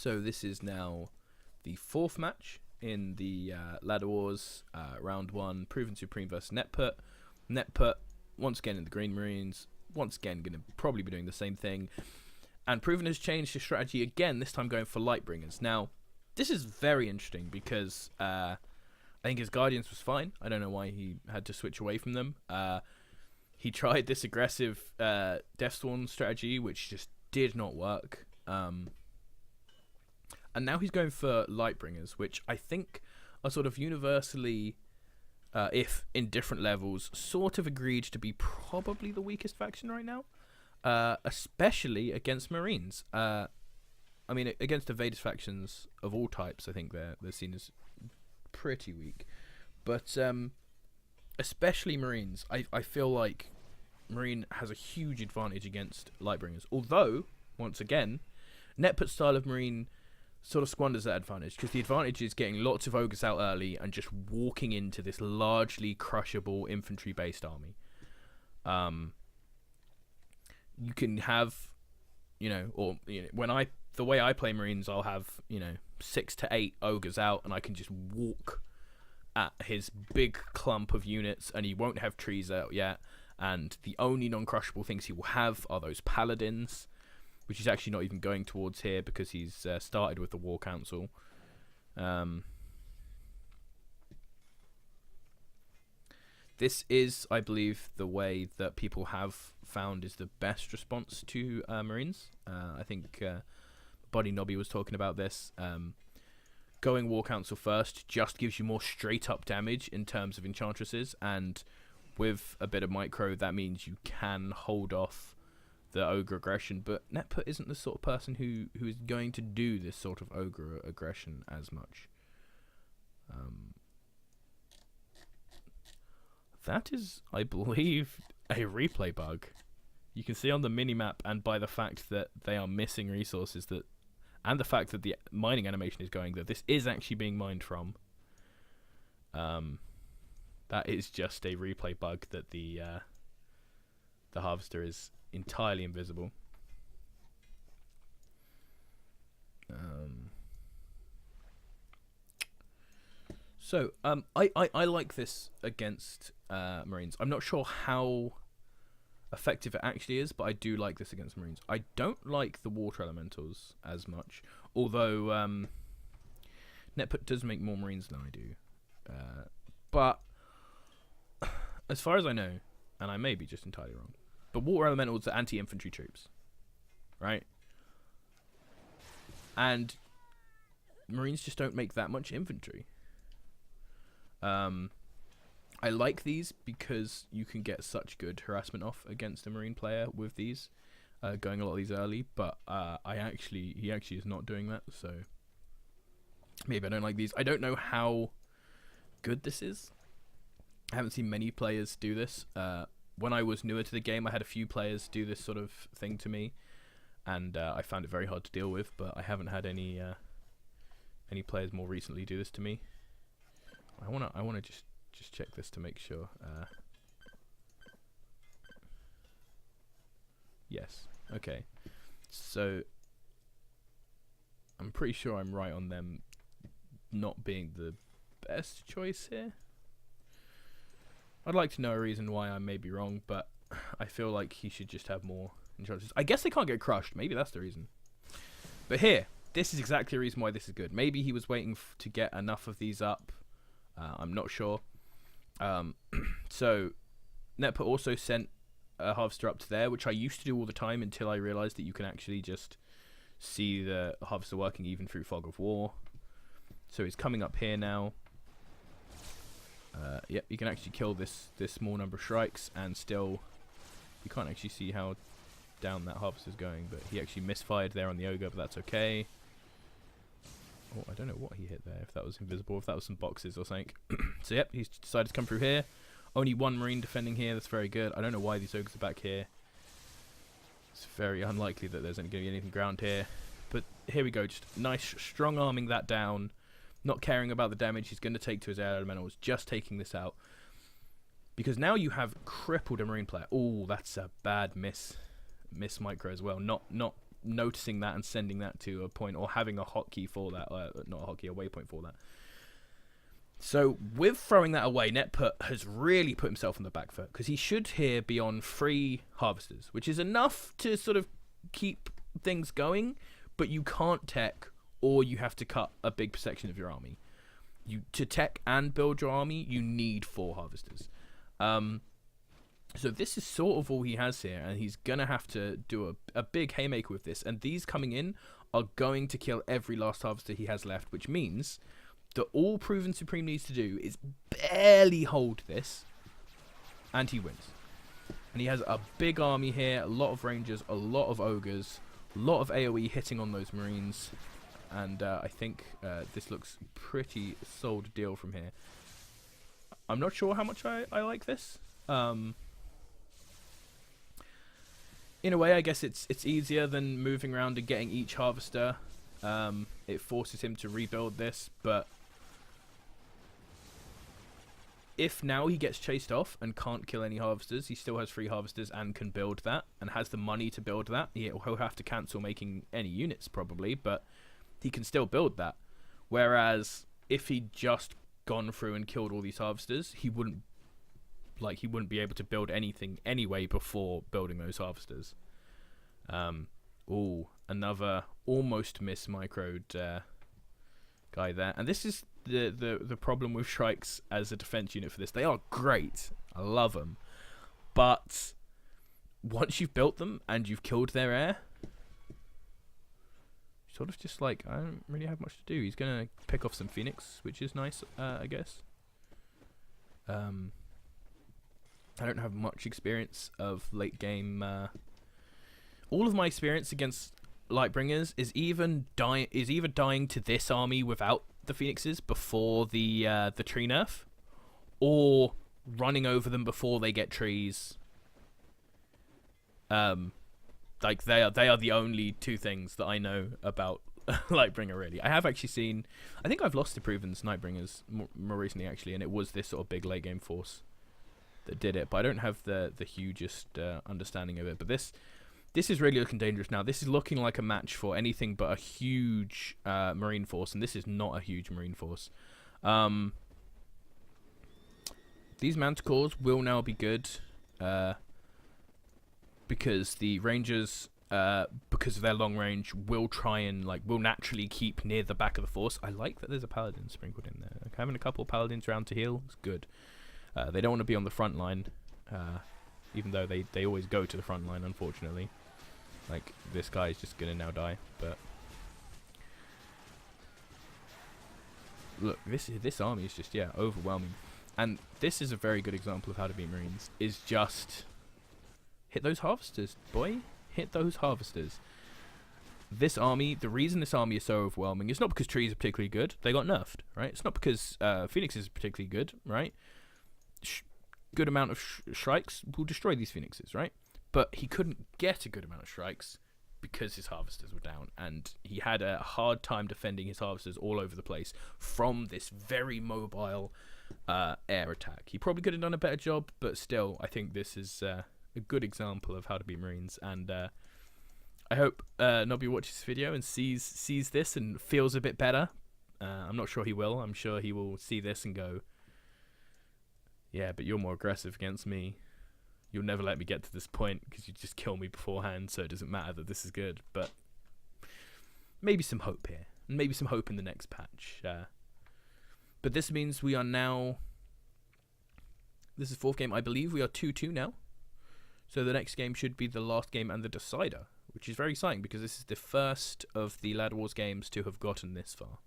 So this is now the fourth match in the Ladder Wars round one, Proven Supreme versus Netput. Netput once again in the Green Marines, once again going to probably be doing the same thing. And Proven has changed his strategy again, this time going for Lightbringers. Now, this is very interesting because I think his Guardians was fine. I don't know why he had to switch away from them. He tried this aggressive Deathstorm strategy, which just did not work. And now he's going for Lightbringers, which I think are sort of universally, if in different levels, sort of agreed to be probably the weakest faction right now. Especially against Marines. I mean, against evaders factions of all types, I think they're seen as pretty weak. But especially Marines, I feel like Marine has a huge advantage against Lightbringers. Although, once again, Netput's style of Marine sort of squanders that advantage, because the advantage is getting lots of ogres out early and just walking into this largely crushable infantry-based army. You can have, the way I play Marines, I'll have 6 to 8 ogres out, and I can just walk at his big clump of units, and he won't have trees out yet. And the only non-crushable things he will have are those paladins, which he's actually not even going towards here because he's started with the War Council. This is, I believe, the way that people have found is the best response to Marines. I think Buddy Nobby was talking about this. Going War Council first just gives you more straight-up damage in terms of Enchantresses, and with a bit of micro, that means you can hold off the ogre aggression. But Netput isn't the sort of person who is going to do this sort of ogre aggression as much. That is, I believe, a replay bug. You can see on the minimap, and by the fact that they are missing resources, and the fact that the mining animation is going, that this is actually being mined from. That is just a replay bug that the harvester is entirely invisible. So I like this against Marines. I'm not sure how effective it actually is, but I do like this against Marines. I don't like the water elementals as much, although Netput does make more Marines than I do. But as far as I know, and I may be just entirely wrong, but water elementals are anti-infantry troops, right? And Marines just don't make that much infantry. I like these because you can get such good harassment off against a Marine player with these, going a lot of these early, but he actually is not doing that, so maybe I don't like these. I don't know how good this is. I haven't seen many players do this. When I was newer to the game, I had a few players do this sort of thing to me, and I found it very hard to deal with, but I haven't had any players more recently do this to me. I wanna just check this to make sure. Yes. Okay. So I'm pretty sure I'm right on them not being the best choice here. I'd like to know a reason why I may be wrong, but I feel like he should just have more Enchantress. I guess they can't get crushed. Maybe that's the reason. But here, this is exactly the reason why this is good. Maybe he was waiting to get enough of these up. I'm not sure. So Netput also sent a harvester up to there, which I used to do all the time until I realized that you can actually just see the harvester working even through Fog of War. So he's coming up here now. Yep, you can actually kill this small number of strikes, and still you can't actually see how down that harvester's going, but he actually misfired there on the ogre, but that's okay. Oh, I don't know what he hit there, if that was invisible, if that was some boxes or something. So yep, he's decided to come through here. Only one Marine defending here, that's very good. I don't know why these ogres are back here. It's very unlikely that there's going to be anything ground here. But here we go, just nice strong arming that down. Not caring about the damage he's going to take to his air elementals, just taking this out. Because now you have crippled a Marine player. Oh, that's a bad miss micro as well. Not noticing that and sending that to a point, or having a hotkey for that, not a hotkey, a waypoint for that. So with throwing that away, Netput has really put himself on the back foot, because he should here be on 3 harvesters, which is enough to sort of keep things going, but you can't tech, or you have to cut a big section of your army. To tech and build your army, you need 4 harvesters. So this is sort of all he has here, and he's going to have to do a big haymaker with this, and these coming in are going to kill every last harvester he has left, which means that all ProvenSupreme needs to do is barely hold this, and he wins. And he has a big army here, a lot of rangers, a lot of ogres, a lot of AoE hitting on those marines, and I think this looks pretty sold deal from here. I'm not sure how much I like this. In a way, I guess it's easier than moving around and getting each harvester. It forces him to rebuild this, but if now he gets chased off and can't kill any harvesters, he still has 3 harvesters and can build that, and has the money to build that. He'll have to cancel making any units probably, but he can still build that. Whereas if he'd just gone through and killed all these harvesters, he wouldn't be able to build anything anyway before building those harvesters. Ooh, another almost microed guy there. And this is the problem with Shrikes as a defense unit for this. They are great. I love them. But once you've built them and you've killed their heir, sort of just like, I don't really have much to do. He's going to pick off some Phoenix, which is nice, I guess. I don't have much experience of late game. All of my experience against Lightbringers is either dying to this army without the Phoenixes before the tree nerf, or running over them before they get trees. Like they are the only 2 things that I know about Lightbringer really. I have actually seen, I think I've lost to Proven's Nightbringers more recently actually, and it was this sort of big late game force that did it, but I don't have the hugest understanding of it. But this is really looking dangerous now. This is looking like a match for anything but a huge marine force, and this is not a huge marine force. These manticores will now be good because the rangers, because of their long range, will try and will naturally keep near the back of the force. I like that there's a paladin sprinkled in there. Like, having a couple of paladins around to heal is good. They don't want to be on the front line, even though they always go to the front line, unfortunately. Like, this guy is just going to now die, but look, this army is just, overwhelming. And this is a very good example of how to beat Marines, is just hit those harvesters, boy. Hit those harvesters. This army, the reason this army is so overwhelming is not because trees are particularly good. They got nerfed, right? It's not because Phoenixes are particularly good, right? Good amount of Shrikes will destroy these Phoenixes, right? But he couldn't get a good amount of Shrikes because his harvesters were down, and he had a hard time defending his harvesters all over the place from this very mobile air attack. He probably could have done a better job, but still, I think this is a good example of how to beat Marines, and I hope Nobby watches this video and sees this and feels a bit better. I'm not sure he will. I'm sure he will see this and go, yeah, but you're more aggressive against me. You'll never let me get to this point because you just kill me beforehand, so it doesn't matter that this is good. But maybe some hope here, and maybe some hope in the next patch. But this means we are now, this is 4th game, I believe. We are 2-2 now. So the next game should be the last game and the decider, which is very exciting because this is the first of the Ladder Wars games to have gotten this far.